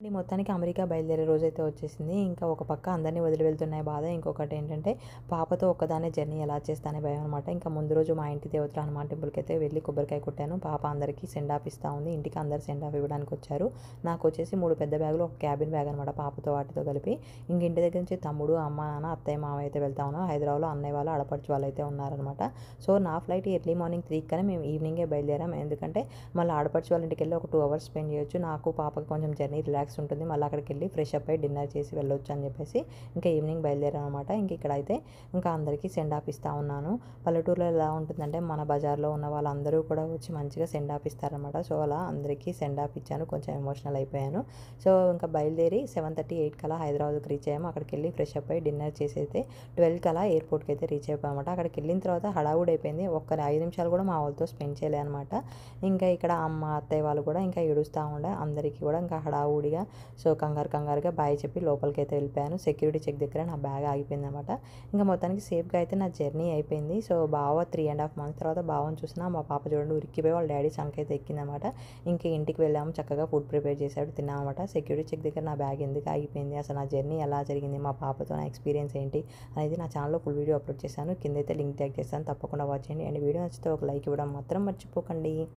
మొత్తానికి అమెరికా బయలుదేరే రోజైతే వచ్చేసింది. ఇంకా ఒక పక్క అందరిని వదిలి వెళ్తున్నాయి బాధ. ఇంకొకటేంటంటే పాపతో ఒక్కదాన్నే జర్నీ ఎలా చేస్తానే భయం అనమాట. ఇంకా ముందు రోజు మా ఇంటి దేవతలు హనుమాన్ టెంపుల్‌కైతే వెళ్ళి కొబ్బరికాయ కొట్టాను. పాప అందరికీ సెండ్ ఆఫ్ ఇస్తా ఉంది. ఇంటికి అందరూ సెండ్ ఆఫ్ ఇవ్వడానికి వచ్చారు. నాకొచ్చేసి 3 పెద్ద బ్యాగులు, ఒక క్యాబిన్ బ్యాగ్ అనమాట పాపతో వాటితో కలిపి. ఇంక ఇంటి దగ్గర నుంచి తమ్ముడు, అమ్మ, నాన్న, అత్తయ్య, మామయ్య అయితే వెళ్తా ఉన్నాం. హైదరాబాద్‌లో అన్నయ్య వాళ్ళు, ఆడపడుచు వాళ్ళైతే ఉన్నారనమాట. సో, నా ఫ్లైట్ ఎర్లీ మార్నింగ్ 3కి కానీ మేము ఈవినింగే బయలుదేరాం. ఎందుకంటే మళ్ళీ ఆడపడుచు వాళ్ళ ఇంటికెళ్ళి ఒక 2 అవర్స్ స్పెండ్ చేయొచ్చు. నాకు పాపకి కొంచెం జర్నీ రిలాక్స్ ఉంటుంది. మళ్ళీ అక్కడికెళ్ళి ఫ్రెష్ అప్ అయ్యి డిన్నర్ చేసి వెళ్ళొచ్చు అని చెప్పేసి ఇంకా ఈవినింగ్ బయలుదేరామనమాట. ఇంక ఇక్కడైతే ఇంకా అందరికీ సెండ్ ఆఫ్ ఇస్తా ఉన్నాను. పల్లెటూరులో ఎలా ఉంటుందంటే మన బజార్లో ఉన్న వాళ్ళందరూ కూడా వచ్చి మంచిగా సెండ్ ఆఫ్ ఇస్తారనమాట. సో, అలా అందరికీ సెండ్ ఆఫ్ ఇచ్చాను. కొంచెం ఎమోషనల్ అయిపోయాను. సో, ఇంకా బయలుదేరి 7:30, 8 కల్లా హైదరాబాద్కి రీచ్ అయ్యాము. అక్కడికెళ్ళి ఫ్రెష్ అప్ అయ్యి డిన్నర్ చేసి అయితే 12 కల్లా ఎయిర్పోర్ట్కి అయితే రీచ్ అయిపోయామన్నమాట. అక్కడికి వెళ్ళిన తర్వాత హడావుడి అయిపోయింది. ఒక్క 5 నిమిషాలు కూడా మా వాళ్ళతో స్పెండ్ చేయలే అనమాట. ఇంకా ఇక్కడ అమ్మ, అత్తయ్య వాళ్ళు కూడా ఇంకా ఏడుస్తూ ఉండే. అందరికీ కూడా ఇంకా హడావుడిగా సో, కంగారుగా బాయ్ చెప్పి లోపలికైతే వెళ్ళిపోయాను. సెక్యూరిటీ చెక్ దగ్గర నా బ్యాగ్ ఆగిపోయిందనమాట. ఇంకా మొత్తానికి సేఫ్‌గా అయితే నా జర్నీ అయిపోయింది. సో, బావ 3½ మంత్స్ తర్వాత బావని చూసినా మా పాప చూడండి ఉరిక్కిపోయి వాళ్ళ డ్యాడీ సంకైతే ఎక్కిందనమాట. ఇంక ఇంటికి వెళ్ళాము. చక్కగా ఫుడ్ ప్రిపేర్ చేశాడు, తిన్నామన్నమాట. సెక్యూరిటీ చెక్ దగ్గర నా బ్యాగ్ ఎందుకు ఆగిపోయింది, అసలు నా జర్నీ ఎలా జరిగింది, మా పాపతో నా ఎక్స్పీరియన్స్ ఏంటి అనేది నా ఛానల్‌లో ఫుల్ వీడియో అప్లోడ్ చేశాను. కిందైతే లింక్ ట్యాగ్ చేస్తాను. తప్పకుండా వాచ్ చేయండి. అండ్ వీడియో నచ్చితే ఒక లైక్ ఇవ్వడం మాత్రం మర్చిపోకండి.